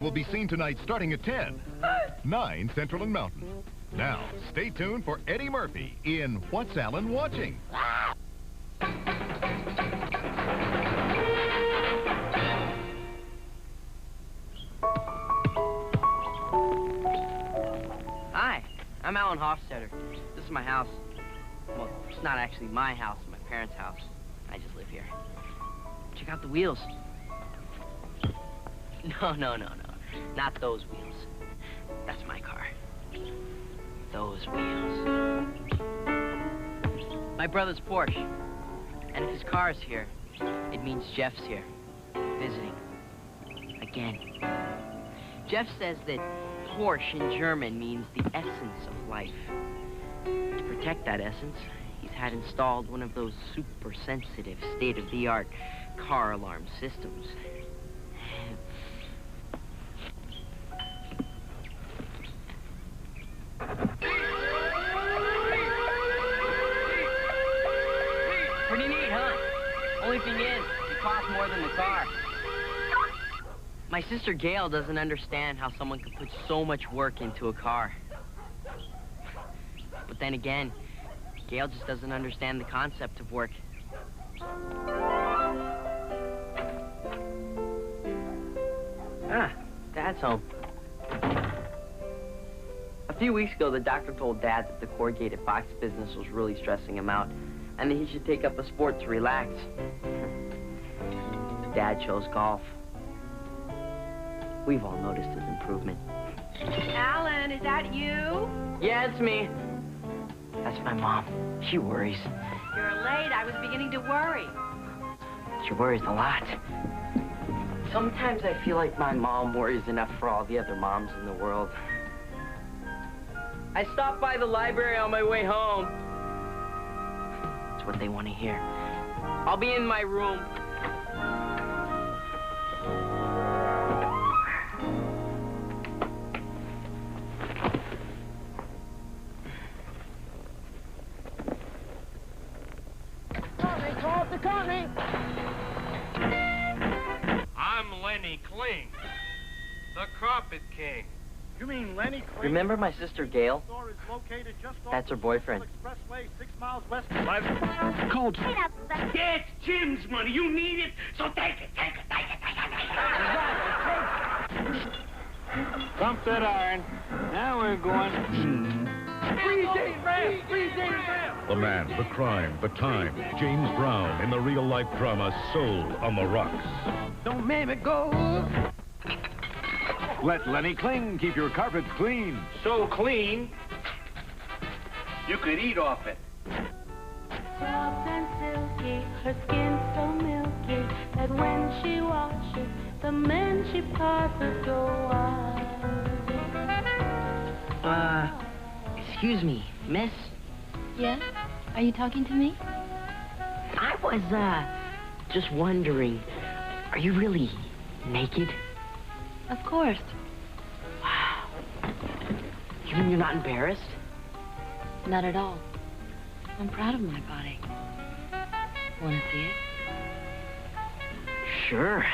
will be seen tonight starting at 10, 9 Central and Mountain. Now, stay tuned for Eddie Murphy in What's Alan Watching? Hi, I'm Alan Hofstetter. This is my house. Well, it's not actually my house, it's my parents' house. I just live here. Check out the wheels. No. Not those wheels. That's my car. Those wheels. My brother's Porsche. And if his car is here, it means Jeff's here. Visiting. Again. Jeff says that Porsche in German means the essence of life. To protect that essence, he's had installed one of those super sensitive, state-of-the-art car alarm systems. Pretty neat, huh? Only thing is, it costs more than the car. My sister Gail doesn't understand how someone could put so much work into a car. But then again, Gail just doesn't understand the concept of work. Ah, Dad's home. A few weeks ago, the doctor told Dad that the corrugated box business was really stressing him out, and that he should take up a sport to relax. Dad chose golf. We've all noticed his improvement. Alan, is that you? Yeah, it's me. That's my mom. She worries. You're late. I was beginning to worry. She worries a lot. Sometimes I feel like my mom worries enough for all the other moms in the world. I stopped by the library on my way home. It's what they want to hear. I'll be in my room. I'm Lenny Kling, the carpet king. You mean Lenny Kling? Remember my sister Gail? That's her boyfriend. Expressway, 6 miles west of Cold. Yeah, it's Jim's money. You need it, so take it. Dump that iron. Now we're going. The man, the crime, the time. James Brown in the real-life drama Soul on the Rocks. Don't make me go. Let Lenny Kling keep your carpets clean. So clean, you could eat off it. Soft and silky, her skin so milky that when she washes, the men she passes go wild. Excuse me, miss? Yes? Are you talking to me? I was, just wondering, are you really naked? Of course. Wow. You mean you're not embarrassed? Not at all. I'm proud of my body. Want to see it? Sure.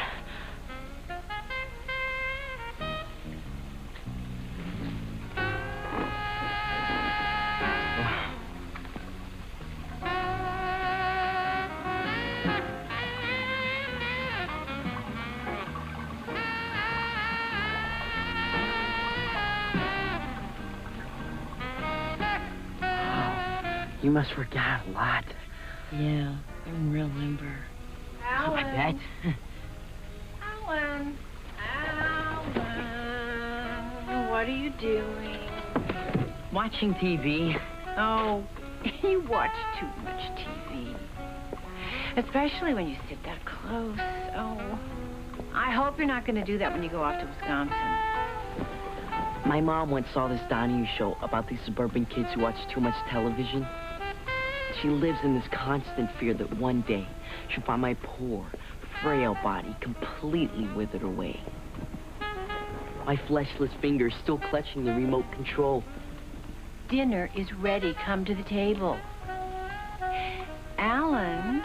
You must work out a lot. Yeah, I'm real limber. Oh, I bet. Alan. What are you doing? Watching TV. Oh, you watch too much TV. Especially when you sit that close. Oh, I hope you're not going to do that when you go off to Wisconsin. My mom once saw this Donahue show about these suburban kids who watch too much television. She lives in this constant fear that one day she'll find my poor, frail body completely withered away. My fleshless fingers still clutching the remote control. Dinner is ready. Come to the table. Alan.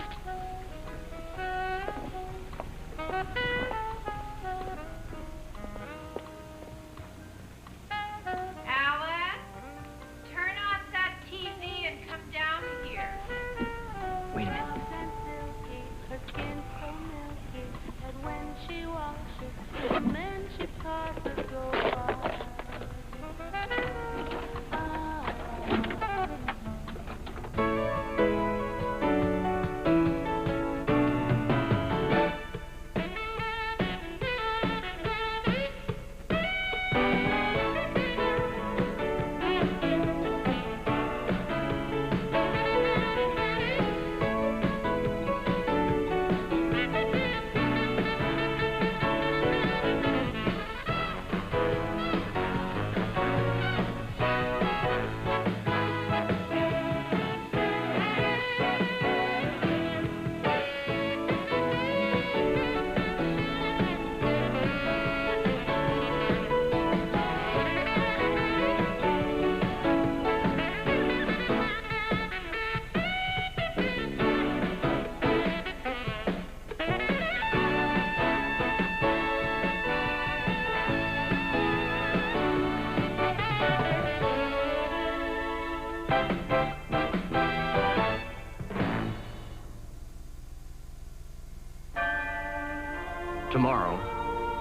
Tomorrow,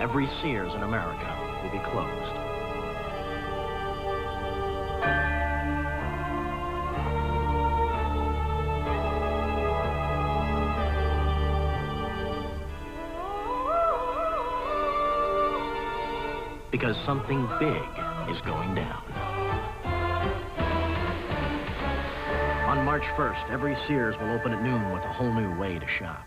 every Sears in America will be closed. Because something big is going down. On March 1st, every Sears will open at noon with a whole new way to shop.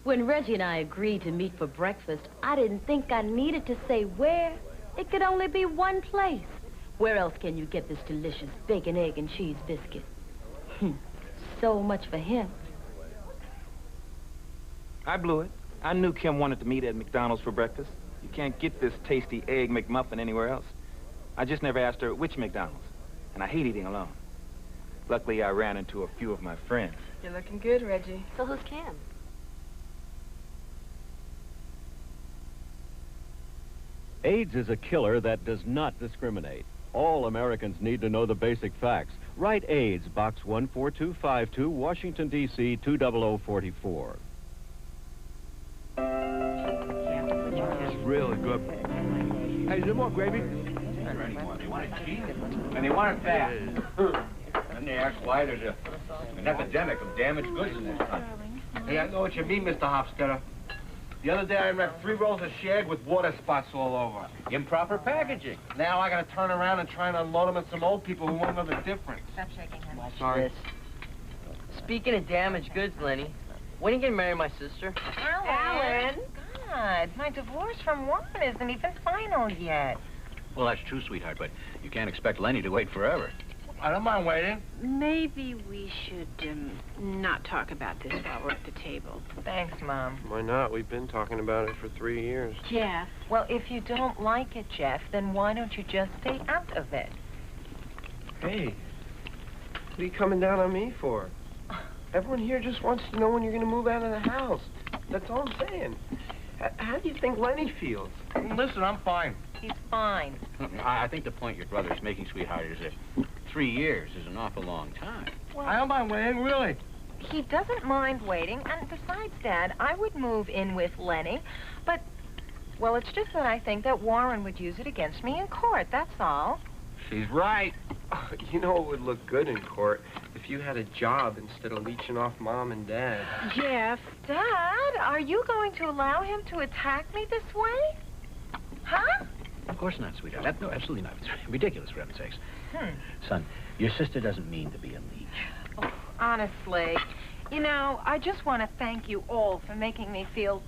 When Reggie and I agreed to meet for breakfast, I didn't think I needed to say where. It could only be one place. Where else can you get this delicious bacon, egg, and cheese biscuit? So much for him. I blew it. I knew Kim wanted to meet at McDonald's for breakfast. You can't get this tasty egg McMuffin anywhere else. I just never asked her which McDonald's, and I hate eating alone. Luckily, I ran into a few of my friends. You're looking good, Reggie. So who's Kim? AIDS is a killer that does not discriminate. All Americans need to know the basic facts. Write AIDS, Box 14252, Washington, D.C. 20044. It's really good. Hey, is there more gravy? They want it cheap, and they want it fast. And they ask why there's an epidemic of damaged goods in this country. Hey, I know what you mean, Mr. Hofstadter. The other day, I wrapped 3 rolls of shag with water spots all over. Improper packaging. Now I gotta turn around and try and unload them on some old people who won't know the difference. Stop shaking him. Watch Sorry. this. Speaking of damaged goods, Lenny, when are you gonna marry my sister? Alan! God, my divorce from Warren isn't even final yet. Well, that's true, sweetheart, but you can't expect Lenny to wait forever. I don't mind waiting. Maybe we should not talk about this while we're at the table. Thanks, Mom. Why not? We've been talking about it for 3 years. Jeff. Well, if you don't like it, Jeff, then why don't you just stay out of it? Hey, what are you coming down on me for? Everyone here just wants to know when you're going to move out of the house. That's all I'm saying. How do you think Lenny feels? Listen, I'm fine. He's fine. I think the point your brother is making, sweetheart, is that 3 years is an awful long time. Well, I don't mind waiting, really. he doesn't mind waiting, and besides, Dad, I would move in with Lenny, but, well, it's just that I think that Warren would use it against me in court, that's all. She's right. You know it would look good in court if you had a job instead of leeching off Mom and Dad. Jeff. Dad, are you going to allow him to attack me this way? Huh? Of course not, sweetheart. No, absolutely not. It's ridiculous, for heaven's sakes. Hmm. Son, your sister doesn't mean to be a leech. Oh, honestly, you know, I just want to thank you all for making me feel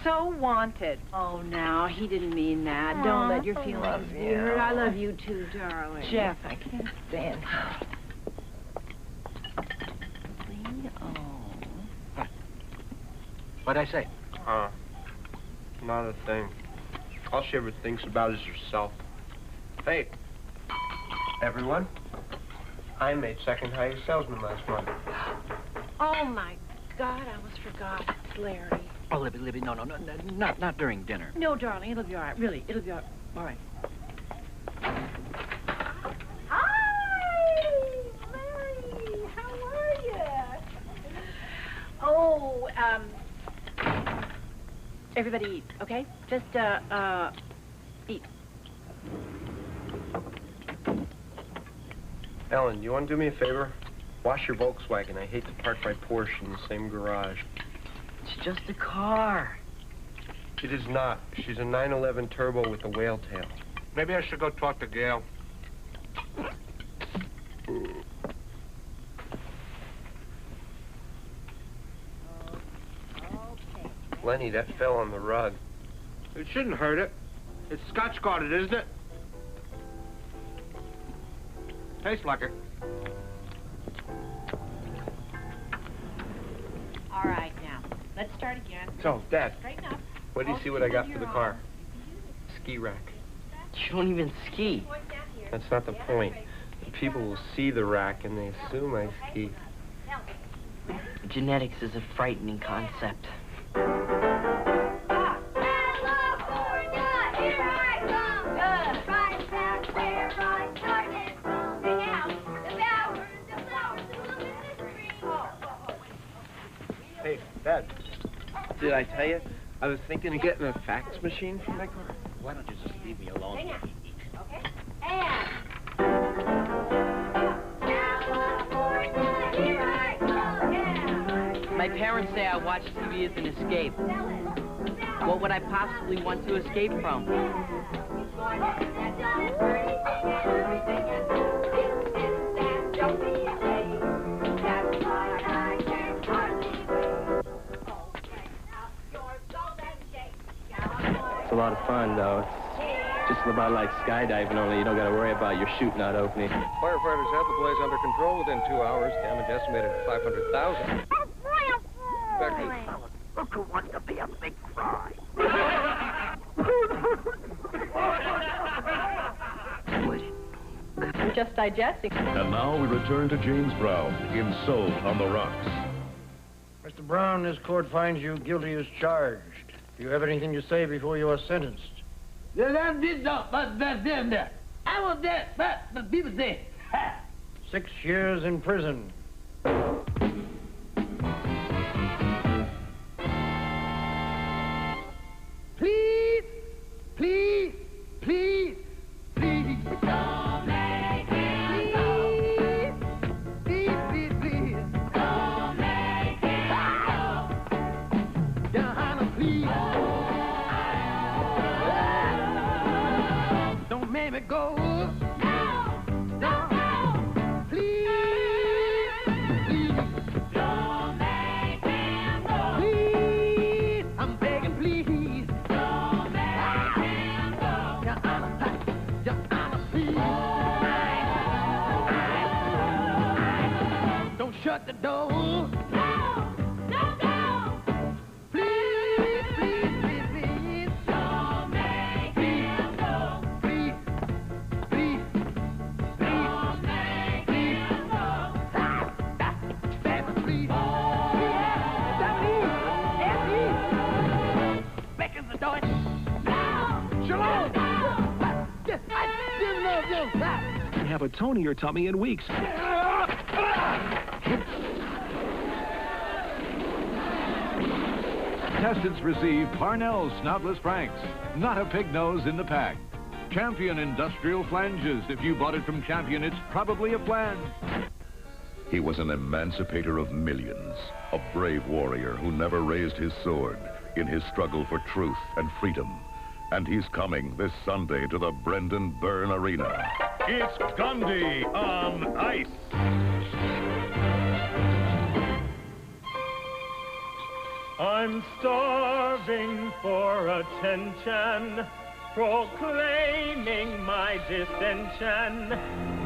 so wanted. Oh, now, he didn't mean that. Don't let your feelings be hurt. I love you too, darling. Jeff, I can't stand Leo. What'd I say? Not a thing. All she ever thinks about is herself. Hey, everyone. I made second highest salesman last month. Oh, my God, I almost forgot. It's Larry. Oh, Libby, no, not during dinner. No, darling, it'll be all right. Really, it'll be all right. Hi, Larry. How are you? Oh, everybody eat, okay? Just, eat. Ellen, do you want to do me a favor? Wash your Volkswagen. I hate to park my Porsche in the same garage. It's just a car. It is not. She's a 911 turbo with a whale tail. Maybe I should go talk to Gail. Lenny, that fell on the rug. It shouldn't hurt it. It's Scotch guarded, isn't it? Tastes like it. All right, now, let's start again. So, Dad, Straighten up. what do you see what I got for the car? Ski rack. You don't even ski. That's not the point. People will see the rack and they assume I ski. Genetics is a frightening concept. Hey, Dad. Did I tell you? I was thinking of getting a fax machine for my car. Why don't you just leave me alone? Okay? And... My parents say I watch TV as an escape. What would I possibly want to escape from? It's a lot of fun, though. It's just about like skydiving, only you don't got to worry about your chute not opening. Firefighters have the blaze under control within 2 hours. Damage estimated at 500,000. Look who wants to be a big fry. I'm just digesting. And now we return to James Brown in Soul on the Rocks. Mr. Brown, this court finds you guilty as charged. Do you have anything to say before you are sentenced? I was there, but the people say, 6 years in prison. please, please, please, please. Don't make him go. Please, please, please. Don't make him go. Johanna, please. Don't make me go. Shut the door. No, don't go. Please, please, please, please. Don't make him go. Please, please, please. Don't make him go. Stand, please. Beckon the door. No. Shalom. I didn't know you. You have a Tony or tummy in weeks. Contestants receive Parnell's Snoutless Franks, not a pig nose in the pack. Champion Industrial Flanges. If you bought it from Champion, it's probably a flange. He was an emancipator of millions, a brave warrior who never raised his sword in his struggle for truth and freedom. And he's coming this Sunday to the Brendan Byrne Arena. It's Gandhi on ice. I'm starving for attention, proclaiming my dissension.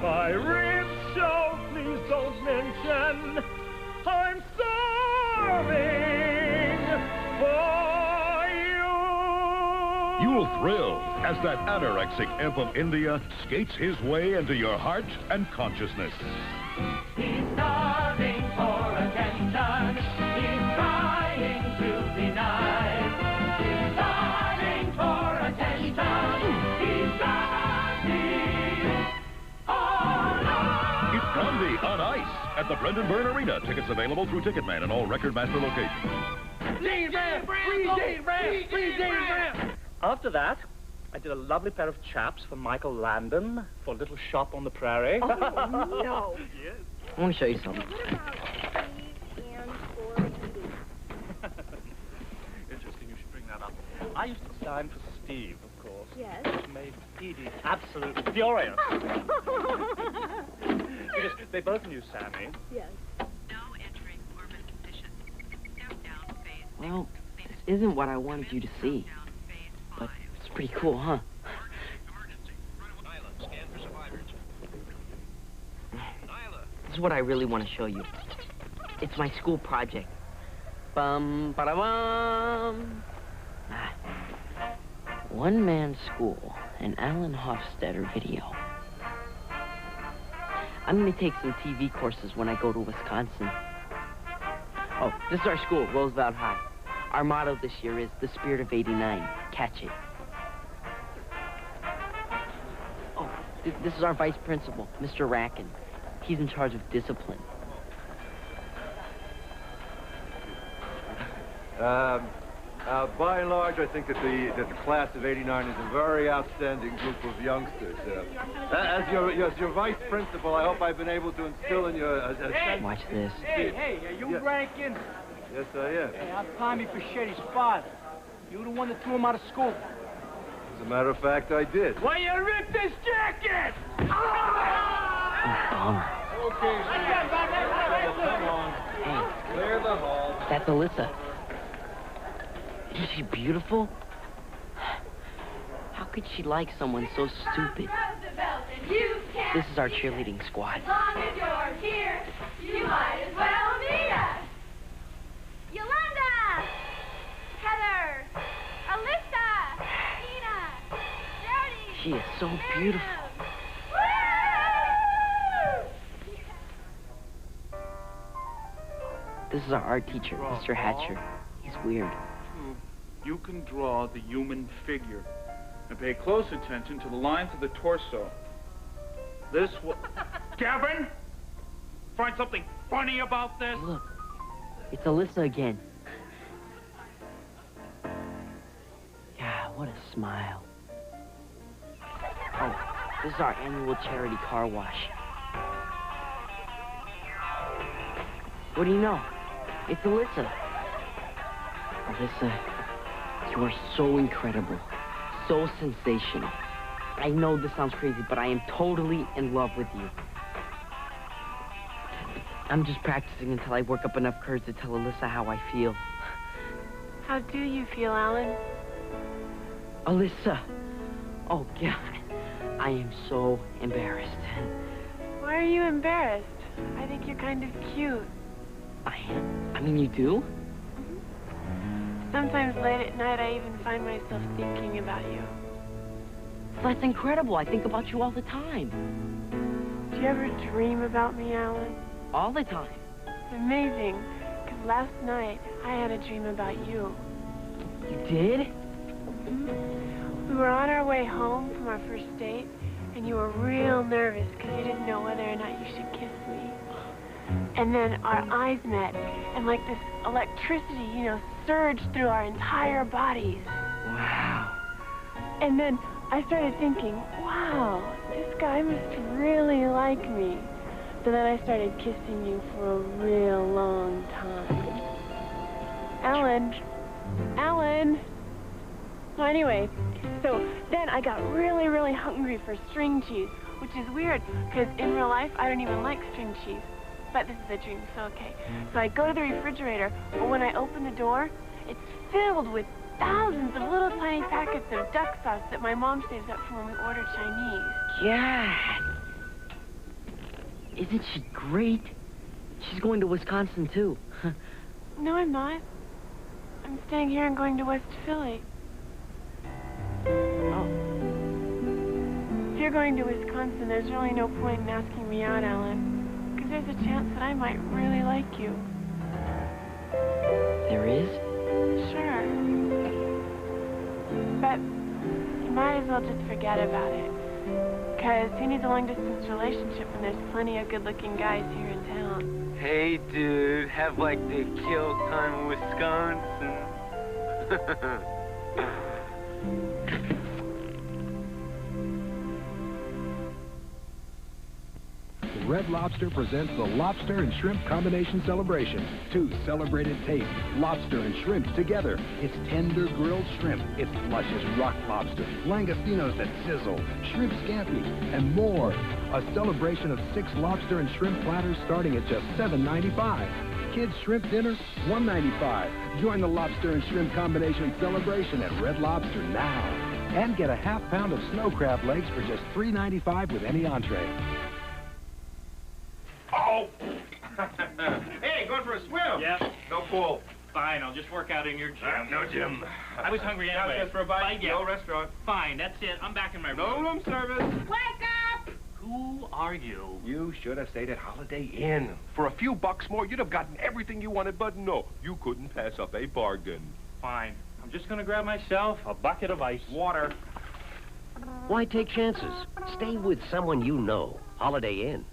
My ribs show, please don't mention. I'm starving for you. You'll thrill as that anorexic imp of India skates his way into your heart and consciousness. He's starving for attention. He's trying to deny. He's starving for attention. He's Gandhi on ice. It's Gandhi on ice at the Brendan Byrne Arena. Tickets available through Ticketman and all Record Master locations. After that, I did a lovely pair of chaps for Michael Landon for a little shop on the prairie. Oh, no. Yes. I want to show you something. Interesting you should bring that up. I used to sign for Steve, of course. Yes. Which made Edie absolutely furious. Because they both knew Sammy. Yes. Well, this isn't what I wanted you to see. But it's pretty cool, huh? This is what I really want to show you. It's my school project. Bum, ba-da-bum. One-man school, an Alan Hofstadter video. I'm going to take some TV courses when I go to Wisconsin. Oh, this is our school, Roosevelt High. Our motto this year is the spirit of '89. Catch it. Oh, this is our vice principal, Mr. Rackin. He's in charge of discipline. By and large, I think that the class of '89 is a very outstanding group of youngsters. As your vice principal, I hope I've been able to instill in you a sense... Watch this. Hey, are you Rankin? Yes, I am. Hey, I'm TommyFichetti's father. You the one that threw him out of school. As a matter of fact, I did. Well, you ripped his jacket! Okay, come on. Clear the hall. That's Alyssa. Isn't she beautiful? How could she like someone so stupid? This is our cheerleading squad. As long as you're here, you might as well meet us. Yolanda! Heather! Alyssa! Tina! Jody! She is so beautiful. This is our art teacher, Mr. Hatcher. He's weird. You can draw the human figure and pay close attention to the lines of the torso. This will... Gavin! Find something funny about this? Look, it's Alyssa again. Yeah, what a smile. Oh, this is our annual charity car wash. What do you know? It's Alyssa. Alyssa, you are so incredible, so sensational. I know this sounds crazy, but I am totally in love with you. I'm just practicing until I work up enough courage to tell Alyssa how I feel. How do you feel, Alan? Alyssa! Oh, God. I am so embarrassed. Why are you embarrassed? I think you're kind of cute. I am? I mean, you do? Sometimes late at night, I even find myself thinking about you. That's incredible. I think about you all the time. Do you ever dream about me, Alan? All the time. It's amazing, because last night, I had a dream about you. You did? We were on our way home from our first date, and you were real nervous because you didn't know whether or not you should kiss me. And then our eyes met, and like this electricity, you know, surged through our entire bodies. Wow. And then I started thinking, wow, this guy must really like me. So then I started kissing you for a real long time. Alan. So anyway, so then I got really, really hungry for string cheese, which is weird, because in real life, I don't even like string cheese. But this is a dream, so okay. So I go to the refrigerator, but when I open the door, it's filled with thousands of little tiny packets of duck sauce that my mom saves up for when we order Chinese. Yeah. Isn't she great? She's going to Wisconsin, too. No, I'm not. I'm staying here and going to West Philly. Oh. If you're going to Wisconsin, there's really no point in asking me out, Alan. Because there's a chance that I might really like you. There is? Sure. But you might as well just forget about it. Because who needs a long-distance relationship when there's plenty of good-looking guys here in town? Hey, dude, have like the kill time in Wisconsin. Red Lobster presents the Lobster and Shrimp Combination Celebration. Two celebrated tastes, lobster and shrimp together. It's tender grilled shrimp. It's luscious rock lobster, langostinos that sizzle, shrimp scampi, and more. A celebration of 6 lobster and shrimp platters starting at just $7.95. Kids shrimp dinner, $1.95. Join the Lobster and Shrimp Combination Celebration at Red Lobster now. And get a ½ pound of snow crab legs for just $3.95 with any entree. Oh! Hey, going for a swim? Yeah. No pool. Fine, I'll just work out in your gym. No gym. I was hungry anyway. Just for a bite? Yeah. No restaurant. Fine, that's it. I'm back in my room. No room service. Wake up! Who are you? You should have stayed at Holiday Inn. For a few bucks more, you'd have gotten everything you wanted, but no, you couldn't pass up a bargain. Fine. I'm just gonna grab myself a bucket of ice. Water. Why take chances? Stay with someone you know. Holiday Inn.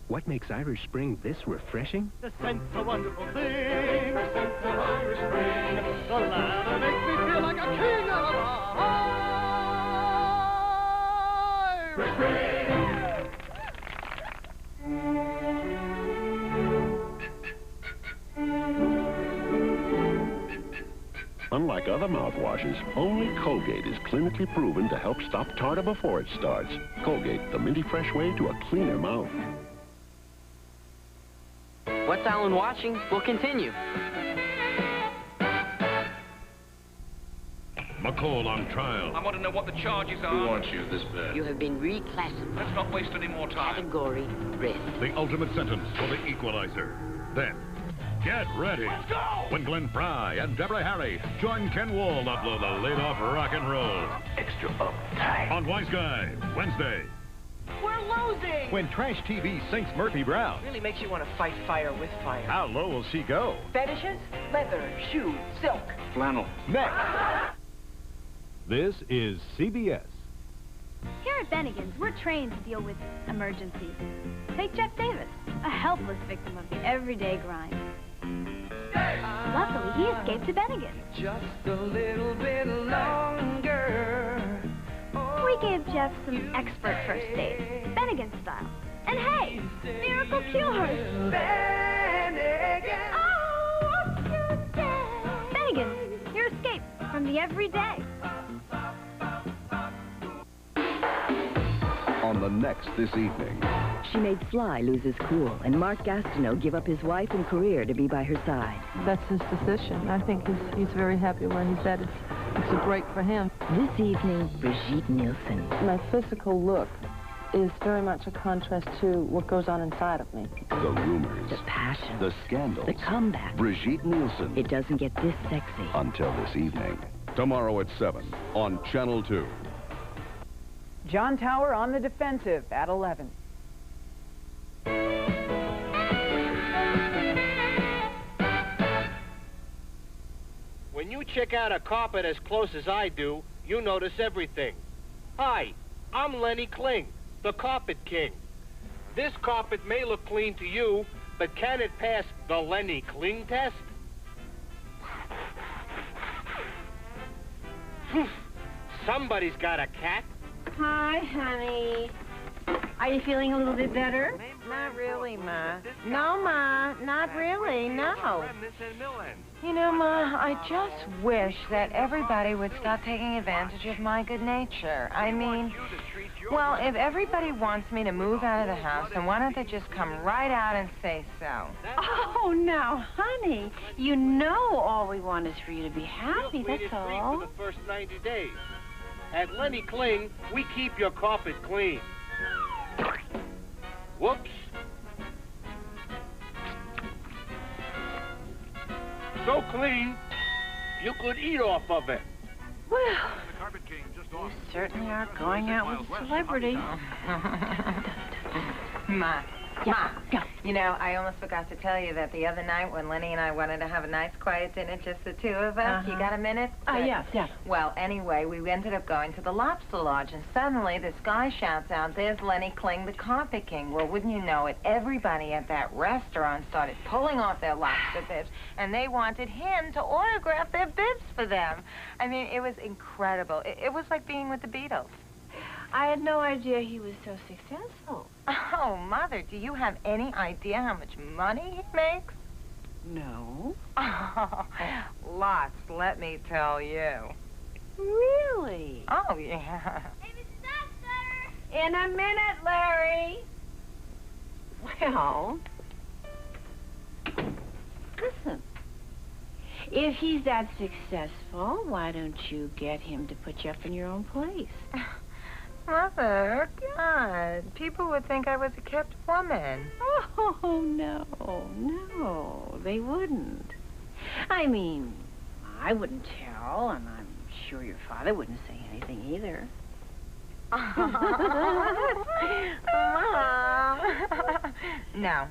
What makes Irish Spring this refreshing? The scent's a wonderful thing. The scent of Irish Spring. The lather makes me feel like a king of Irish Spring. Unlike other mouthwashes, only Colgate is clinically proven to help stop tartar before it starts. Colgate, the minty fresh way to a cleaner mouth. What's Alan watching? We'll continue. McCall on trial. I want to know what the charges are. Who wants you this bad? You have been reclassified. Let's not waste any more time. Category risk. The ultimate sentence for the equalizer. Then, get ready. Let's go! When Glenn Fry and Deborah Harry join Ken Wall to blow the lid off rock and roll. Extra uptight. On Wise Guy, Wednesday. We're losing! When Trash TV sinks Murphy Brown, Really makes you want to fight fire with fire. how low will she go? Fetishes? Leather, shoes, silk. Flannel. Next. This is CBS. Here at Bennigan's, we're trained to deal with emergencies. Take Jeff Davis, a helpless victim of the everyday grind. Luckily, he escaped to Bennigan's. Just a little bit longer. We gave Jeff some expert first aid, Bennigan style. And hey, miracle cures! Bennigan. Oh, what's your day? Bennigan's, your escape from the everyday. On the next this evening. She made Sly lose his cool and Mark Gastineau give up his wife and career to be by her side. That's his decision. I think he's very happy where he's at. It's a break for him. This evening, Brigitte Nielsen. My physical look is very much a contrast to what goes on inside of me. The rumors. The passion. The scandals. The comeback. Brigitte Nielsen. It doesn't get this sexy. Until this evening. Tomorrow at 7 on Channel 2. John Tower on the defensive at 11. When you check out a carpet as close as I do, you notice everything. Hi, I'm Lenny Kling, the Carpet King. This carpet may look clean to you, but can it pass the Lenny Kling test? Somebody's got a cat. Hi, honey. Are you feeling a little bit better? Not really, Ma. No, Ma, not really, no. You know, Ma, I just wish that everybody would stop taking advantage of my good nature. I mean, well, if everybody wants me to move out of the house, then why don't they just come right out and say so? Oh, now, honey, you know all we want is for you to be happy, that's all. For the first 90 days. At Lenny Kling, we keep your carpet clean. Whoops. So clean, you could eat off of it. Well, you certainly are going out with a celebrity. Ma, you know, I almost forgot to tell you that the other night when Lenny and I wanted to have a nice quiet dinner, just the two of us, you got a minute? Yeah. Well, anyway, we ended up going to the Lobster Lodge, and suddenly this guy shouts out, "There's Lenny Kling, the Carpet King." Well, wouldn't you know it, everybody at that restaurant started pulling off their lobster bibs, and they wanted him to autograph their bibs for them. I mean, it was incredible. It was like being with the Beatles. I had no idea he was so successful. Oh, Mother, do you have any idea how much money he makes? No. Oh, lots, let me tell you. Really? Oh, yeah. Hey, Mrs. Oscar! In a minute, Larry. Well, listen. If he's that successful, why don't you get him to put you up in your own place? Mother, God, people would think I was a kept woman. Oh, no, they wouldn't. I mean, I wouldn't tell, and I'm sure your father wouldn't say anything either. Mom. No.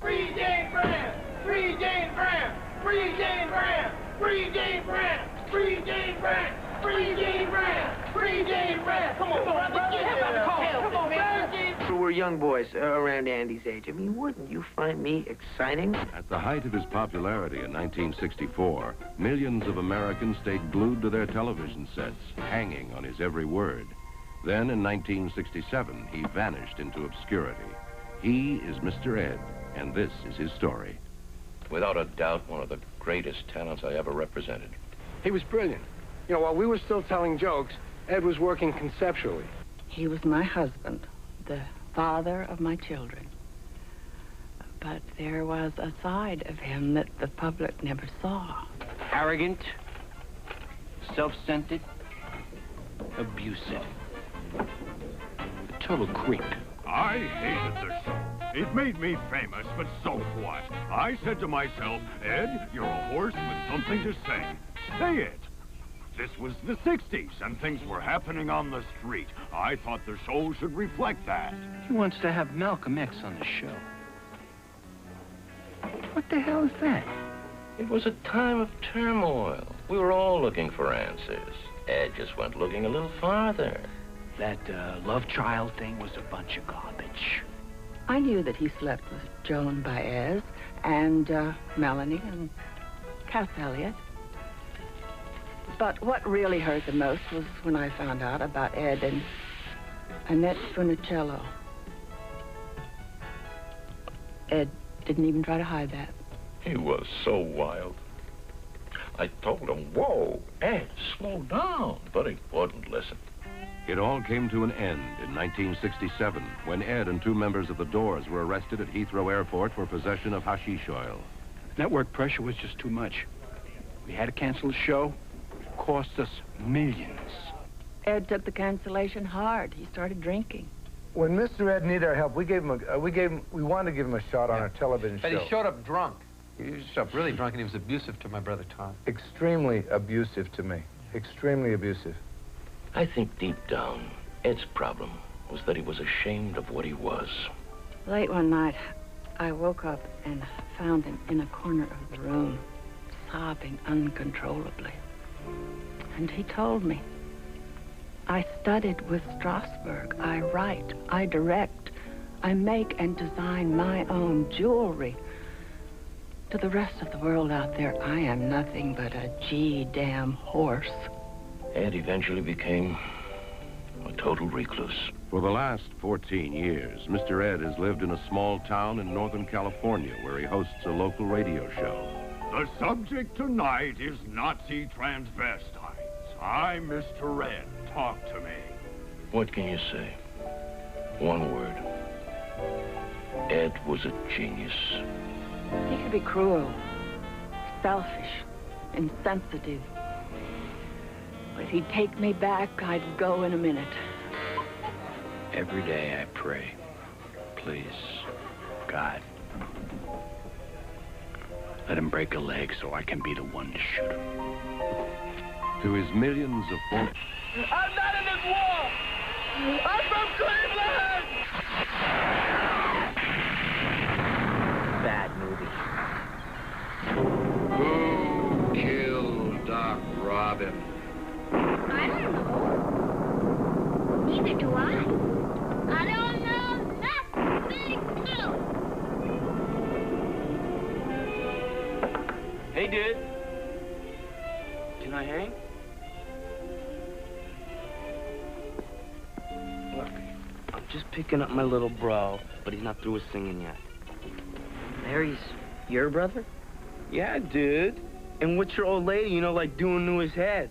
Free Jane Brand! Free Jane Brand! Free Jane Brand! Free Jane Brand! Free Jane Brand! Free Jane Brand! Free Jane Brand! Come on, brother, get it. Come on, man. We're young young boys around Andy's age. I mean, wouldn't you find me exciting? At the height of his popularity in 1964, millions of Americans stayed glued to their television sets, hanging on his every word. Then, in 1967, he vanished into obscurity. He is Mr. Ed, and this is his story. Without a doubt, one of the greatest talents I ever represented. He was brilliant. You know, while we were still telling jokes, Ed was working conceptually. He was my husband, the father of my children. But there was a side of him that the public never saw. Arrogant, self-centered, abusive. A total creep. I hated the show. It made me famous, but so what? I said to myself, Ed, you're a horse with something to say. Say it. This was the 60s, and things were happening on the street. I thought the show should reflect that. He wants to have Malcolm X on the show. What the hell is that? It was a time of turmoil. We were all looking for answers. Ed just went looking a little farther. That love child thing was a bunch of garbage. I knew that he slept with Joan Baez and Melanie and Cass Elliott. But what really hurt the most was when I found out about Ed and Annette Funicello. Ed didn't even try to hide that. He was so wild. I told him, whoa, Ed, slow down, but he wouldn't listen. It all came to an end in 1967 when Ed and two members of the Doors were arrested at Heathrow Airport for possession of hashish oil. Network pressure was just too much. We had to cancel the show. It cost us millions. Ed took the cancellation hard. He started drinking. When Mr. Ed needed our help, we wanted to give him a shot on our television show. But he showed up drunk. He showed up really drunk, and he was abusive to my brother Tom. Extremely abusive to me. Extremely abusive. I think deep down, Ed's problem was that he was ashamed of what he was. Late one night, I woke up and found him in a corner of the room, sobbing uncontrollably. And he told me, I studied with Strasberg. I write, I direct, I make and design my own jewelry. To the rest of the world out there, I am nothing but a G-damn horse. Ed eventually became a total recluse. For the last 14 years, Mr. Ed has lived in a small town in Northern California where he hosts a local radio show. The subject tonight is Nazi transvestites. I'm Mr. Ed. Talk to me. What can you say? One word. Ed was a genius. He could be cruel, selfish, insensitive. But if he'd take me back, I'd go in a minute. Every day I pray, please, God, let him break a leg so I can be the one to shoot him. To his millions of former... I'm not in this war! I'm from Cleveland! Bad movie. Who killed Doc Robin? I don't know. Neither do I. I don't know nothing too. Hey, dude. Can I hang? Look, I'm just picking up my little bro, but he's not through with singing yet. Larry's your brother? Yeah, dude. And what's your old lady, you know, like doing to his head?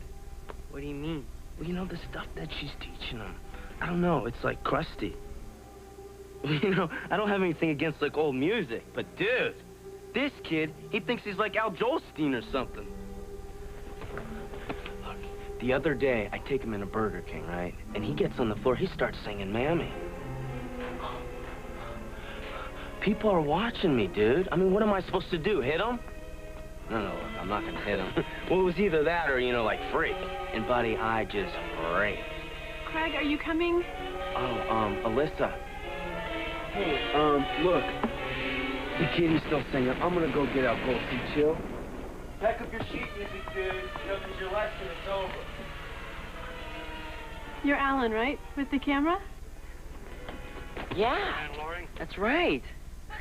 What do you mean? Well, you know, the stuff that she's teaching him. I don't know, it's like crusty. You know, I don't have anything against, like, old music, but dude, this kid, he thinks he's like Al Jolstein or something. Look, the other day, I take him in a Burger King, right? And he gets on the floor, he starts singing Mammy. People are watching me, dude. I mean, what am I supposed to do, hit him? No, look, I'm not gonna hit him. Well, it was either that or, you know, like, freak. And, buddy, I just freak. Craig, are you coming? Oh, Alyssa. Hey, look. The kid, he's still singing. I'm gonna go get out, go see Chill. Pack up your sheet music, dude. You know, 'cause your lesson is over. You're Alan, right? With the camera? Yeah, that's right.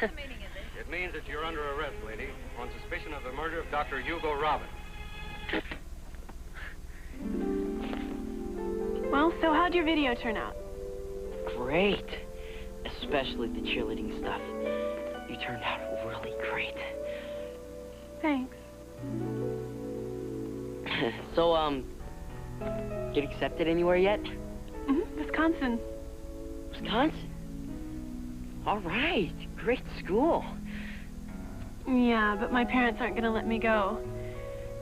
It means that you're under arrest, lady, on suspicion of the murder of Dr. Hugo Robin. Well, so how'd your video turn out? Great. Especially the cheerleading stuff. You turned out really great. Thanks. So, get accepted anywhere yet? Mm-hmm. Wisconsin. Wisconsin? All right. Great school. Yeah, but my parents aren't gonna let me go.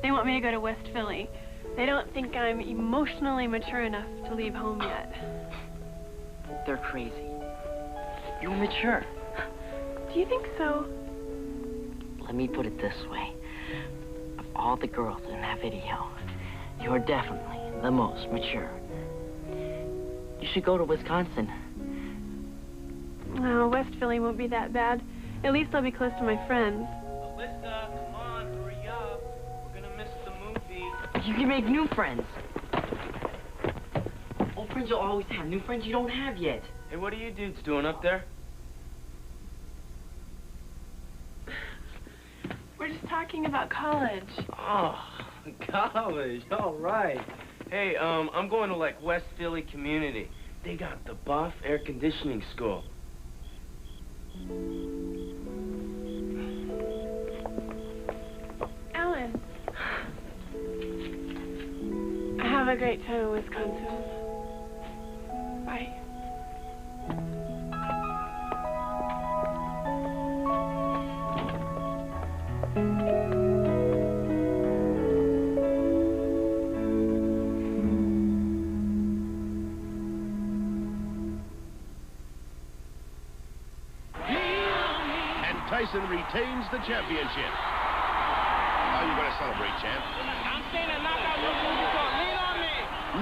They want me to go to West Philly. They don't think I'm emotionally mature enough to leave home yet. They're crazy. You're mature. Do you think so? Let me put it this way. Of all the girls in that video, you're definitely the most mature. You should go to Wisconsin. Oh, West Philly won't be that bad. At least I'll be close to my friends. Alyssa, come on, hurry up. We're gonna miss the movie. You can make new friends. Old friends will always have new friends you don't have yet. Hey, what are you dudes doing up there? We're just talking about college. Oh, college, all right. Hey, I'm going to, like, West Philly Community. They got the Buff Air Conditioning School. Alan. Have a great time in Wisconsin. Bye. Tyson retains the championship. How are you going to celebrate, champ? I'm saying a knockout movie called Lean on Me.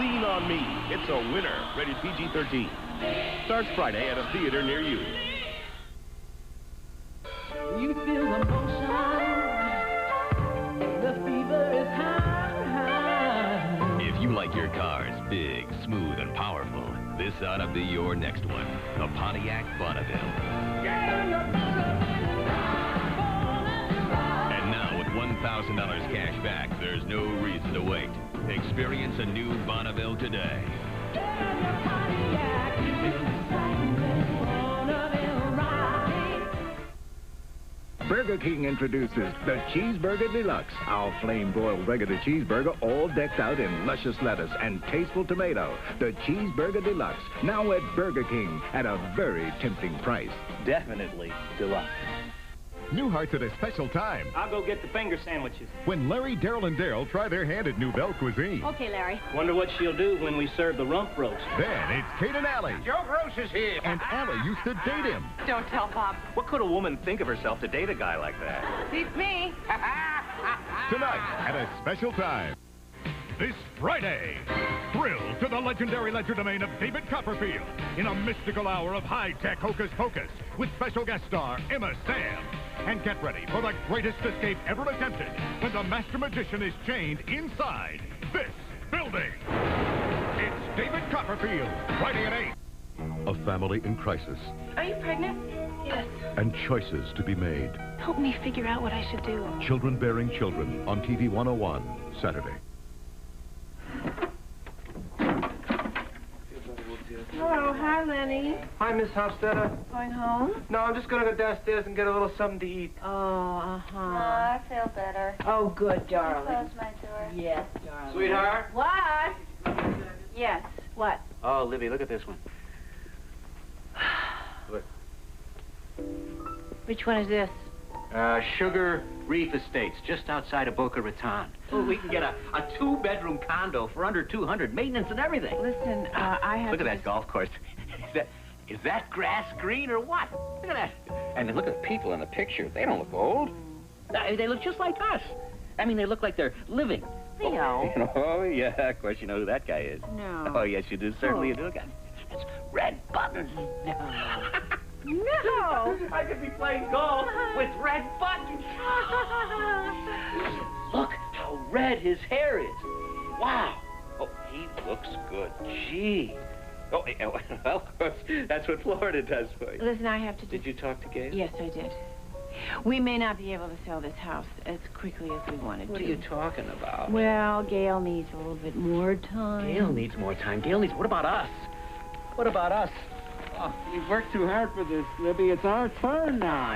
Lean on Me. It's a winner. Rated PG-13. Starts Friday at a theater near you. You feel the motion. The fever is high. If you like your cars big, smooth, and powerful, this ought to be your next one. The Pontiac Bonneville. And now with $1,000 cash back, there's no reason to wait. Experience a new Bonneville today. Burger King introduces the Cheeseburger Deluxe, our flame-broiled regular cheeseburger all decked out in luscious lettuce and tasteful tomato. The Cheeseburger Deluxe, now at Burger King at a very tempting price. Definitely deluxe. New Hearts at a special time. I'll go get the finger sandwiches. When Larry, Daryl, and Daryl try their hand at New Belle Cuisine. Okay, Larry. Wonder what she'll do when we serve the rump roast. Then it's Kate and Allie. Joe Gross is here. And Allie used to date him. Don't tell Bob. What could a woman think of herself to date a guy like that? Beats me. Tonight at a special time. This Friday, thrill to the legendary legerdemain of David Copperfield in a mystical hour of high-tech hocus pocus with special guest star Emma Sam. And get ready for the greatest escape ever attempted when the master magician is chained inside this building. It's David Copperfield, Friday at 8. A family in crisis Are you pregnant? Yes. and choices to be made. Help me figure out what I should do. Children bearing children on TV 101, Saturday. Oh, hi, Lenny. Hi, Miss Hofstadter. Going home? No, I'm just going to go downstairs and get a little something to eat. Oh, uh-huh. I feel better. Oh, good, darling. Close my door. Yes, darling. Sweetheart? What? Yes, what? Oh, Libby, look at this one. Look. Which one is this? Sugar Reef Estates, just outside of Boca Raton. Oh, we can get a two-bedroom condo for under $200, maintenance and everything. Listen, I have Look at to that golf course. Is that grass green or what? Look at that. And look at the people in the picture. They don't look old. They look just like us. I mean, they look like they're living. Leo. Oh, yeah, of course you know who that guy is. No. Oh, yes, you do. Certainly you do. Look at it. It's Red Buttons. No. I could be playing golf with Red Buttons. Look how red his hair is. Wow. Oh, he looks good. Gee. Oh, well, of course, that's what Florida does for you. Listen, I have to... Did you talk to Gail? Yes, I did. We may not be able to sell this house as quickly as we wanted to. What are you talking about? Well, Gail needs a little bit more time. Gail needs more time. Gail needs... What about us? What about us? Oh, you've worked too hard for this, Libby. It's our turn now.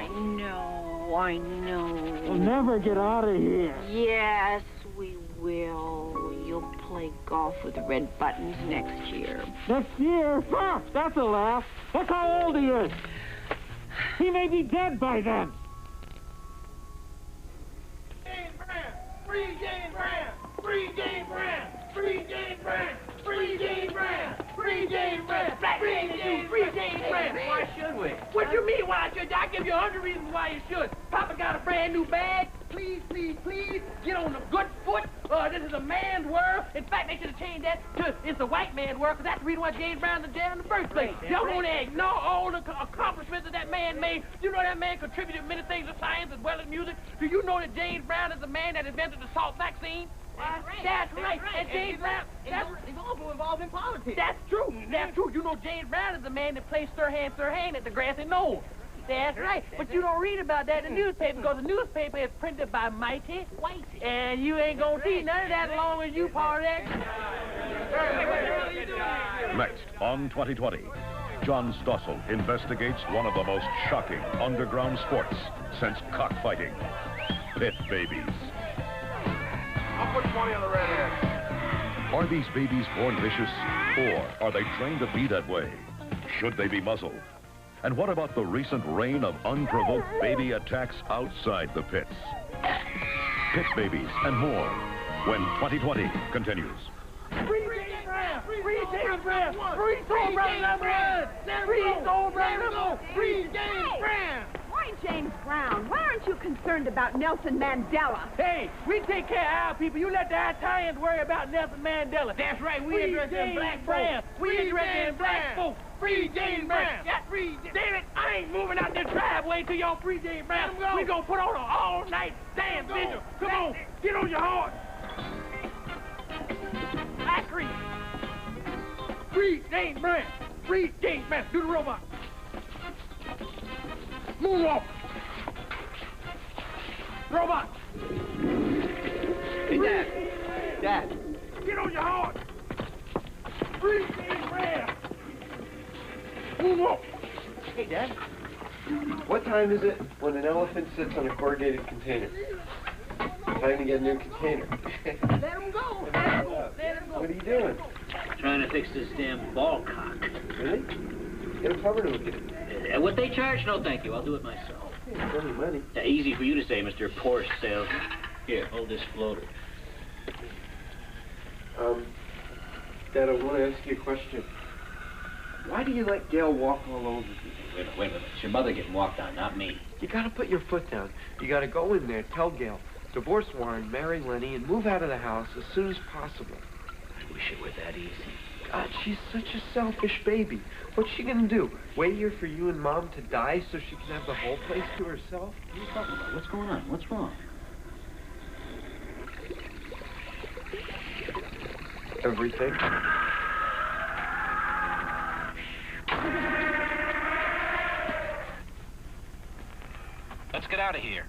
I know. We'll never get out of here. Yes, we will. You'll play golf with the red buttons next year. Next year? Huh, that's a laugh. That's how old he is. He may be dead by then. Free James Brown! Free James Brown! Free James Brown! Free James Brown! Free James Brown! Free James Brown! Why should we? What you mean, why should? I give you 100 reasons why you should. Papa got a brand new bag. Please, please, please, get on the good foot. This is a man's world. In fact, they should have changed that to it's a white man's world, because that's the reason why James Brown's in jail in the first place. Y'all want to ignore all the accomplishments that man made. You know that man contributed many things to science as well as music. Do you know that James Brown is the man that invented the salt vaccine? That's right. And James Brown, that's also involved in politics. That's true. That's true. You know James Brown is the man that plays Sirhan at the grassy knoll. That's right. But you don't read about that in the newspaper, because the newspaper is printed by Mighty Whitey. And you ain't gonna see none of that as long as you part of that. Next, on 2020, John Stossel investigates one of the most shocking underground sports since cockfighting. Pit babies. I'll put 20 on the redhead. Are these babies born vicious, or are they trained to be that way? Should they be muzzled? And what about the recent reign of unprovoked baby attacks outside the pits? Pit babies and more when 2020 continues. Free James Brown! Free James Brown! Free Soul Brother number one! Free Soul Brother number one! Free James Brown! Why James Brown? Why aren't you concerned about Nelson Mandela? Hey, we take care of our people. You let the Italians worry about Nelson Mandela. That's right. We interested in black folks. We interested in black folks. Free James Brown. Yeah, free. Damn it, I ain't moving out this driveway till y'all free James Brown. We gonna put on an all-night damn vigil. Come on, get on your horse. Acre. Free James Brown. Free James Brown. Do the robot. Moonwalk. Robot. Hey, Dad. Dad. Get on your horse. Free James Brown. Moonwalk. Hey, Dad. What time is it when an elephant sits on a corrugated container? Time to get a new container. Let him go. Let him go. Let him go. What are you doing? Trying to fix this damn ball cock. Really? Get a plumber to look at it. What they charge? No, thank you. I'll do it myself. Hey, it's only money. Easy for you to say, Mr. Porsche salesman. Here, hold this floater. Dad, I want to ask you a question. Why do you let Gail walk all over you? Wait a minute. It's your mother getting walked on, not me. You gotta put your foot down. You gotta go in there, tell Gail, divorce Warren, marry Lenny, and move out of the house as soon as possible. I wish it were that easy. God, she's such a selfish baby. What's she gonna do? Wait here for you and Mom to die so she can have the whole place to herself? What are you talking about? What's going on? What's wrong? Everything. Let's get out of here.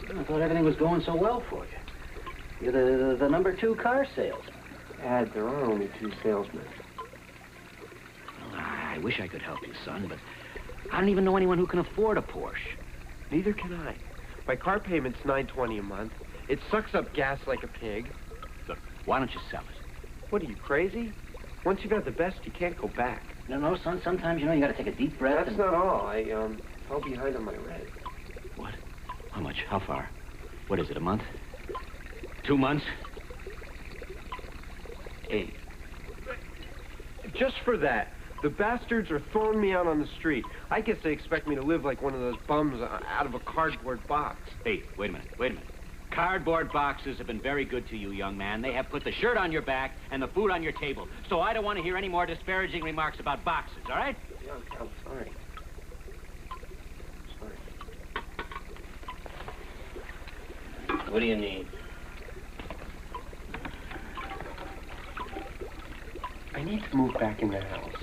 I thought everything was going so well for you. You're the number 2 car salesman. Dad, there are only 2 salesmen. Well, I wish I could help you, son, but I don't even know anyone who can afford a Porsche. Neither can I. My car payment's $9.20 a month. It sucks up gas like a pig. Look, why don't you sell it? What, are you crazy? Once you've got the best, you can't go back. No, son, sometimes, you gotta take a deep breath. That's not all. I fell behind on my rent. What? How much? How far? What is it, a month? 2 months? Hey, just for that, the bastards are throwing me out on the street. I guess they expect me to live like one of those bums out of a cardboard box. Hey, wait a minute. Cardboard boxes have been very good to you, young man. They have put the shirt on your back and the food on your table. So I don't want to hear any more disparaging remarks about boxes, all right? Yeah, I'm sorry. What do you need? I need to move back in the house.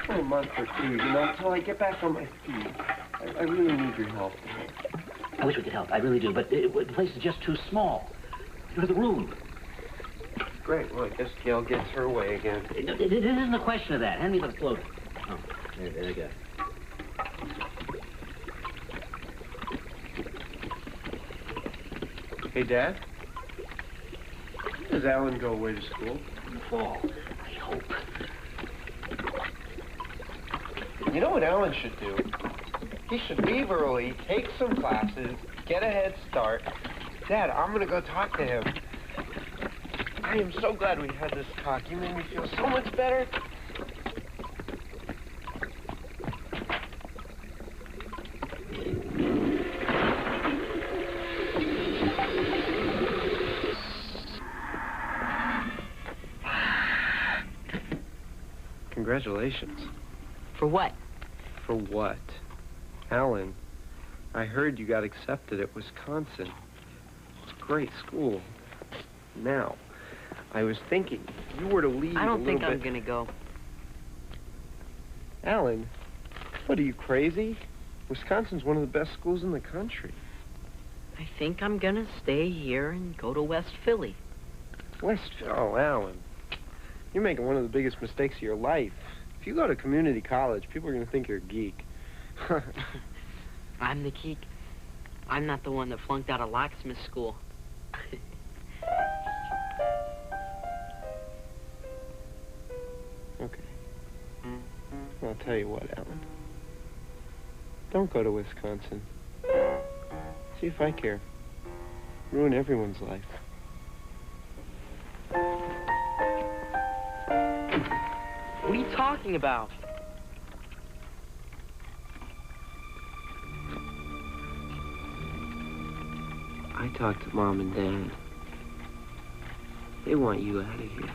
For a month or two, you know, until I get back on my feet. I really need your help. I wish we could help. I really do. But the place is just too small. Go to the room. Great. Well, I guess Gail gets her way again. It isn't a question of that. Hand me the float. Oh, there you go. Hey, Dad? When does Alan go away to school? In the fall, I hope. You know what Alan should do? He should leave early, take some classes, get a head start. Dad, I'm gonna go talk to him. I am so glad we had this talk. You made me feel so much better. Congratulations. For what? For what? Alan, I heard you got accepted at Wisconsin. It's a great school. Now, I was thinking, if you were to leave I don't think I'm gonna go. Alan, what are you, crazy? Wisconsin's one of the best schools in the country. I think I'm gonna stay here and go to West Philly. Oh, Alan. You're making one of the biggest mistakes of your life. If you go to community college, people are going to think you're a geek. I'm the geek. I'm not the one that flunked out of locksmith school. Okay. I'll tell you what, Alan. Don't go to Wisconsin. See if I care. Ruin everyone's life. What are you talking about? I talked to Mom and Dad. They want you out of here.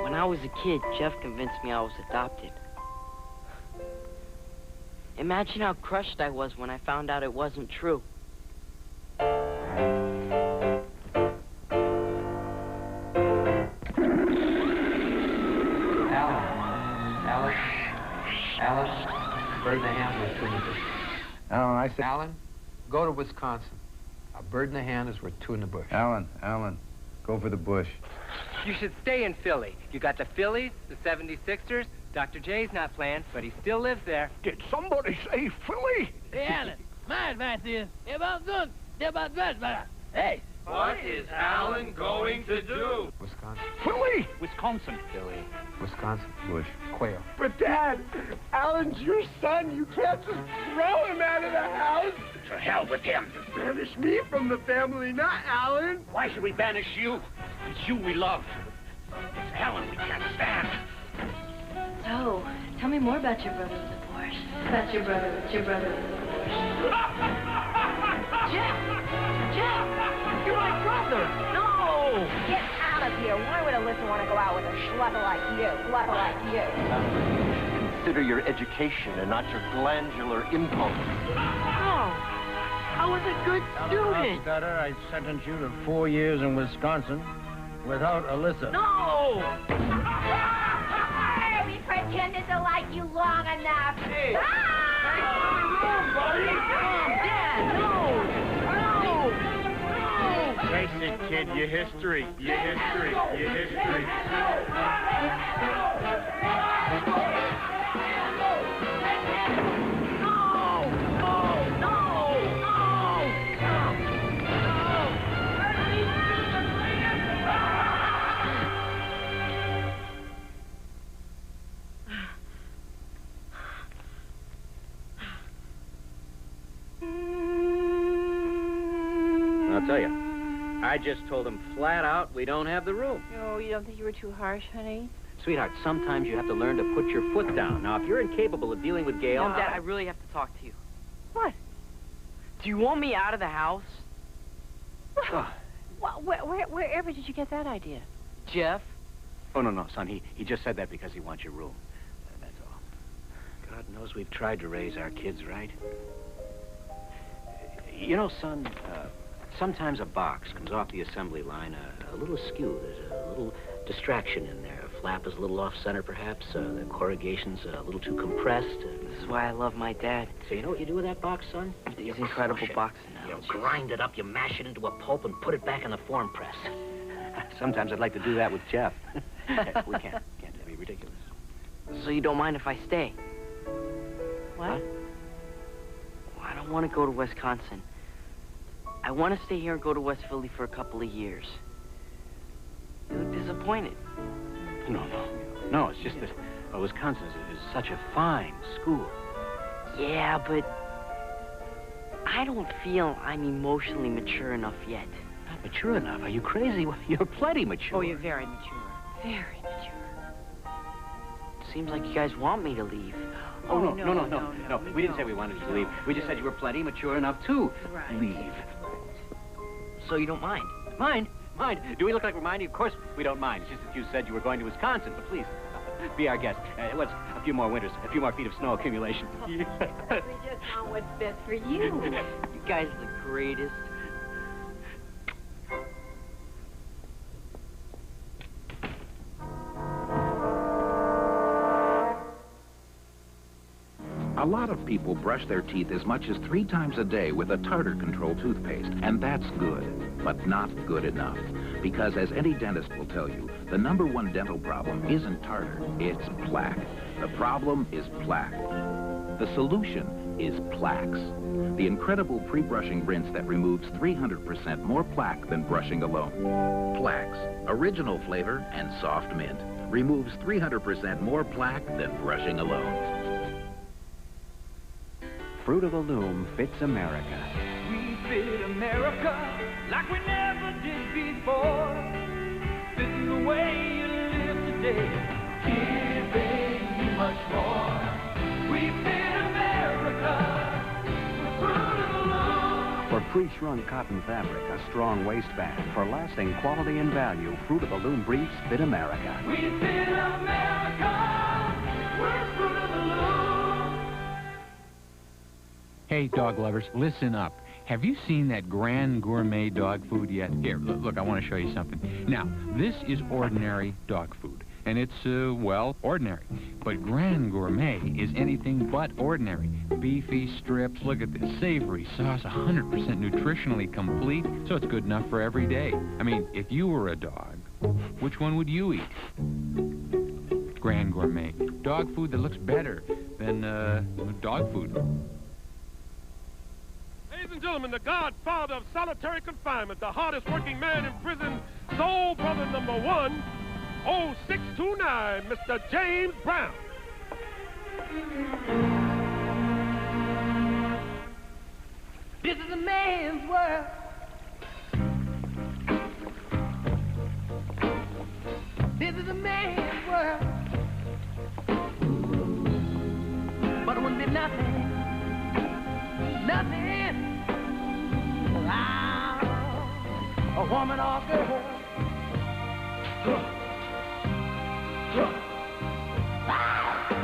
When I was a kid, Jeff convinced me I was adopted. Imagine how crushed I was when I found out it wasn't true. Alan, I said, Alan, go to Wisconsin. A bird in the hand is worth two in the bush. Alan, go for the bush. You should stay in Philly. You got the Phillies, the 76ers. Dr. J's not playing, but he still lives there. Did somebody say Philly? Hey, Alan, my advice is, hey. What is Alan going to do? Wisconsin. Philly! Wisconsin. Philly. Wisconsin. Bush. Quail. But, Dad, Alan's your son. You can't just throw him out of the house. To hell with him. Banish me from the family, not Alan. Why should we banish you? It's you we love. It's Alan we can't stand. So, tell me more about your brother with the Porsche. About your brother with the Porsche. Jeff! You're my brother! No! Get out of here. Why would Alyssa want to go out with a schlubber like you? Schlubber like you. Consider your education and not your glandular impulse. Oh, I was a good student. Cutter, I sentence you to 4 years in Wisconsin without Alyssa. No! We pretended to like you long enough. Hey! Thanks for the room, buddy! Dad, no! Face it, kid, your history. Your history. Your history. I'll tell you, I just told him flat out we don't have the room. Oh, you don't think you were too harsh, honey? Sweetheart, sometimes you have to learn to put your foot down. Now, if you're incapable of dealing with Gail... No, Dad, I really have to talk to you. What? Do you want me out of the house? Wherever did you get that idea? Jeff? Oh, no, son. He just said that because he wants your room. That's all. God knows we've tried to raise our kids right. You know, son, sometimes a box comes off the assembly line a little askew. There's a little distraction in there. A flap is a little off-center, perhaps. The corrugation's a little too compressed. This is why I love my dad. So you know what you do with that box, son? These incredible boxes. You grind it up, you mash it into a pulp, and put it back in the form press. Sometimes I'd like to do that with Jeff. We can't. That'd be ridiculous. So you don't mind if I stay? What? Well, I don't want to go to Wisconsin. I want to stay here and go to West Philly for a couple of years. You look disappointed. No, it's just that Wisconsin is such a fine school. Yeah, but I don't feel I'm emotionally mature enough yet. Not mature enough? Are you crazy? You're plenty mature. Oh, you're very mature. Very mature. Seems like you guys want me to leave. Oh, no. We didn't say we wanted you to leave. We just said you were plenty mature enough to leave. So you don't mind? Mind? Do we look like we're minding? Of course we don't mind. It's just that you said you were going to Wisconsin, but please, be our guest. What's a few more winters, a few more feet of snow accumulation. We just want what's best for you. You guys are the greatest. A lot of people brush their teeth as much as 3 times a day with a tartar control toothpaste, and that's good, but not good enough. Because as any dentist will tell you, the #1 dental problem isn't tartar, it's plaque. The problem is plaque. The solution is Plaques, the incredible pre-brushing rinse that removes 300% more plaque than brushing alone. Plaques, original flavor and soft mint, removes 300% more plaque than brushing alone. Fruit of the Loom fits America. We fit America like we never did before. Fitting the way you live today, giving you much more. We fit America with Fruit of the Loom. For pre-shrunk cotton fabric, a strong waistband. For lasting quality and value, Fruit of the Loom briefs fit America. We fit America. We're Fruit of the Loom. Hey, dog lovers, listen up. Have you seen that Grand Gourmet dog food yet? Here, look, I want to show you something. Now, this is ordinary dog food, and it's, well, ordinary. But Grand Gourmet is anything but ordinary. Beefy strips, look at this, savory sauce, 100% nutritionally complete, so it's good enough for every day. I mean, if you were a dog, which one would you eat? Grand Gourmet. Dog food that looks better than, dog food. Ladies and gentlemen, the godfather of solitary confinement, the hardest working man in prison, soul brother #1, 0629, Mr. James Brown. This is a man's world. This is a man's world. But it wouldn't be nothing. A woman or girl.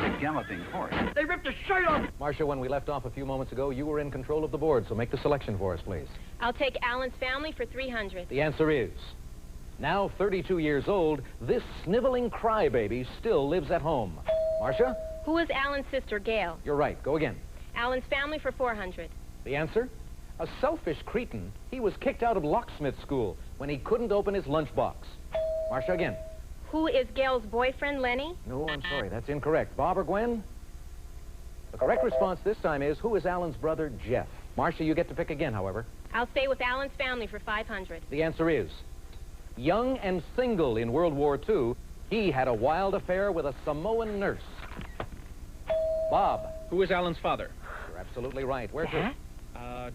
A galloping horse. They ripped his shirt off. Marcia, when we left off a few moments ago, you were in control of the board, so make the selection for us, please. I'll take Alan's family for 300. The answer is, now 32 years old, this sniveling crybaby still lives at home. Marcia? Who is Alan's sister, Gail? You're right. Go again. Alan's family for 400. The answer? A selfish cretin. He was kicked out of locksmith school when he couldn't open his lunchbox. Marcia, again. Who is Gail's boyfriend, Lenny? No, I'm sorry. That's incorrect. Bob or Gwen? The correct response this time is, who is Alan's brother, Jeff? Marcia, you get to pick again, however. I'll stay with Alan's family for 500. The answer is, young and single in World War II, he had a wild affair with a Samoan nurse. Bob. Who is Alan's father? You're absolutely right. Where to?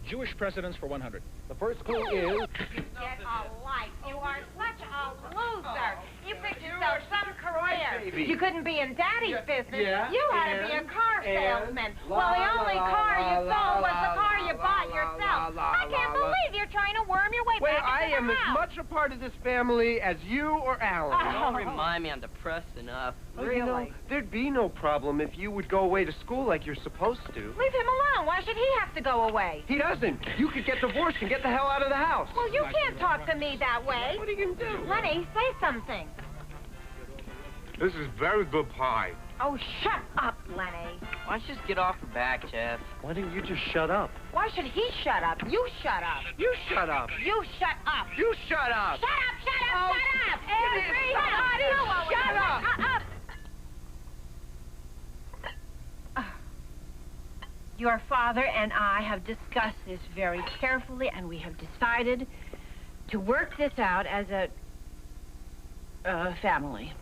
Jewish presidents for 100. The first clue is... Get a life. You are such a loser. You picked yourself some career. You couldn't be in Daddy's business. You had to be a car salesman. Well, the only car you sold was the car you bought yourself. I can't believe you're trying to worm your way back into I am as much a part of this family as you or Alan. Don't remind me, I'm depressed enough. Well, you know, there'd be no problem if you would go away to school like you're supposed to. Leave him alone. Why should he have to go away? He doesn't. You could get divorced and get the hell out of the house. Well, you can't talk to me that way. What are you going to do? Lenny, say something. This is very good pie. Oh, shut up, Lenny. Why don't you just get off her back, Jeff? Why don't you just shut up? Why should he shut up? You shut up. You shut up. You shut up. You shut up. Shut up, shut up, shut up. Everybody, shut up. Your father and I have discussed this very carefully, and we have decided to work this out as a family.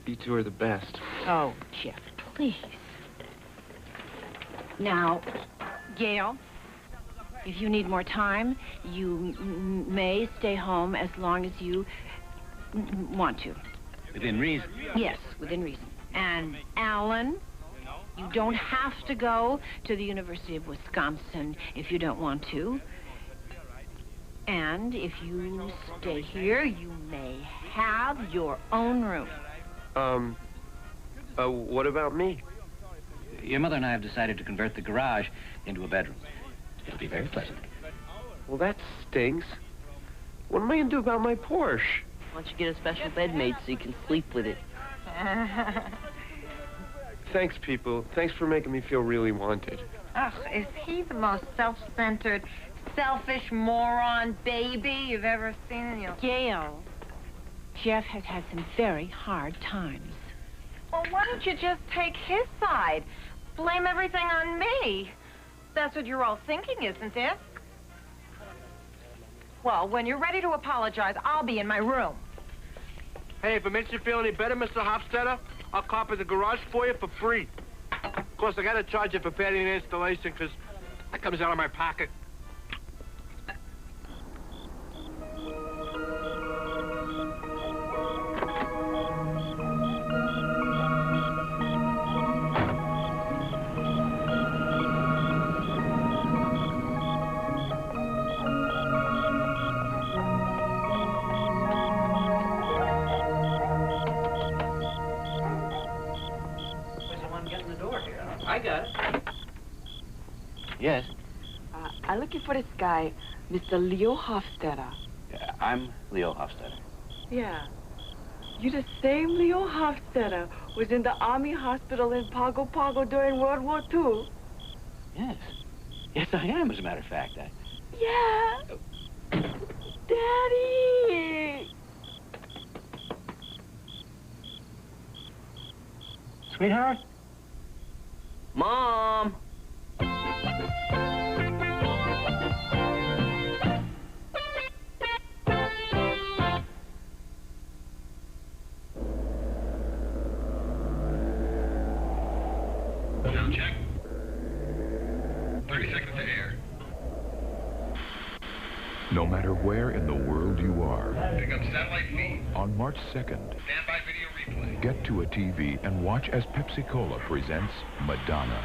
You two are the best. Oh, Jeff, please. Now, Gail, if you need more time, you may stay home as long as you want to. Within reason? Yes, within reason. And Alan, you don't have to go to the University of Wisconsin if you don't want to. And if you stay here, you may have your own room. What about me? Your mother and I have decided to convert the garage into a bedroom. It'll be very pleasant. Well, that stinks. What am I going to do about my Porsche? Why don't you get a special bed made so you can sleep with it? Thanks, people. Thanks for making me feel really wanted. Ugh, is he the most self-centered, selfish moron baby you've ever seen in your... Gail, Jeff has had some very hard times. Well, why don't you just take his side? Blame everything on me. That's what you're all thinking, isn't it? Well, when you're ready to apologize, I'll be in my room. Hey, if it makes you feel any better, Mr. Hofstetter, I'll copy the garage for you for free. Of course, I gotta charge you for padding and installation, because that comes out of my pocket. Yes? I'm looking for this guy, Mr. Leo Hofstetter. Yeah, I'm Leo Hofstetter. Yeah. You the same Leo Hofstetter was in the Army hospital in Pago Pago during World War II? Yes. Yes, I am, as a matter of fact. Yeah. Daddy! Sweetheart? Mom! Sound check. 30 seconds to air. No matter where in the world you are, Pick up satellite feed. on March 2nd, Standby video replay. get to a TV and watch as Pepsi-Cola presents Madonna,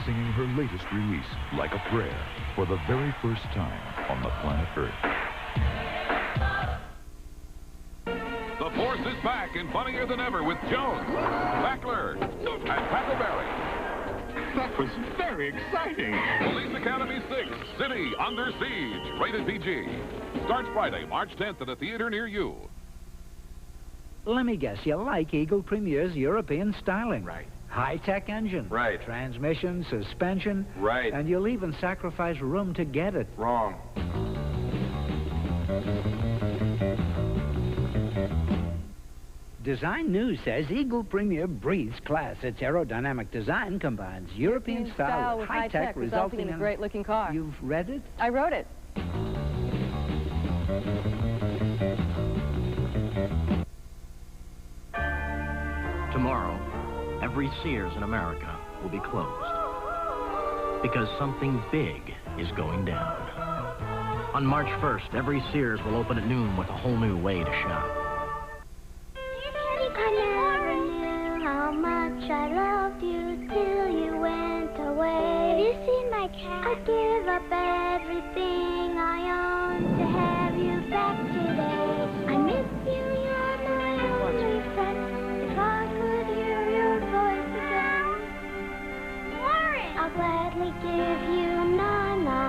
singing her latest release, Like a Prayer, for the very first time on the planet Earth. The Force is back and funnier than ever with Jones, Backler, and Tackleberry. That was very exciting. Police Academy 6, City Under Siege, rated PG. Starts Friday, March 10th at a theater near you. Let me guess, you like Eagle Premier's European styling. Right. High-tech engine. Right. Transmission, suspension. Right. And you'll even sacrifice room to get it. Wrong. Design News says Eagle Premier breathes class. Its aerodynamic design combines European style with high-tech, resulting in a great-looking car. You've read it? I wrote it. Tomorrow, every Sears in America will be closed. Because something big is going down. On March 1st, every Sears will open at noon with a whole new way to shop. I never knew how much I loved you till you went away. Have you seen my my cat. I'd give up everything I own to have you back today. I miss you, you're my only friend. If I could hear your voice again, Corin! I'll gladly give you Nana.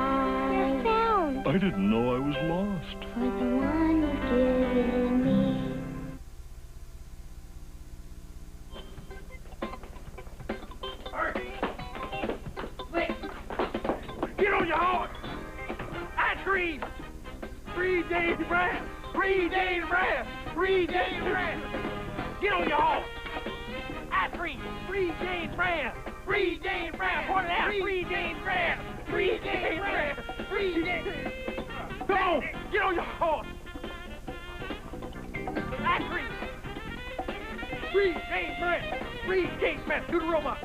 You're found. I didn't know I was lost. For the one you've given me. Get on your horse! Ice cream! 3 days rest! 3 days rest! 3 days rest! Get on your horse! Ice cream! 3 days rest! 3 days rest! Point it out! 3 days rest! 3 days rest! 3 days! Come on! Get on your horse! Ice cream! 3 days rest! 3 days rest! Do the robot!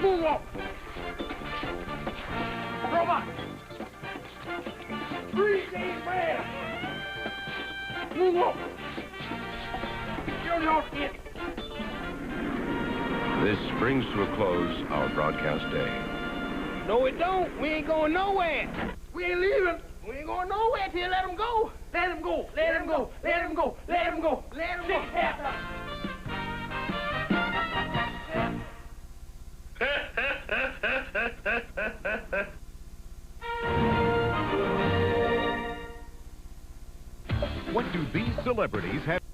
Moonwalk! Robot! 3 days rest! Moonwalk! Get on your horse again! This brings to a close our broadcast day. No, it don't. We ain't going nowhere. We ain't leaving. We ain't going nowhere till you let him go. Let him go. Let him go. Let him go. Let him go. Let him go. What do these celebrities have?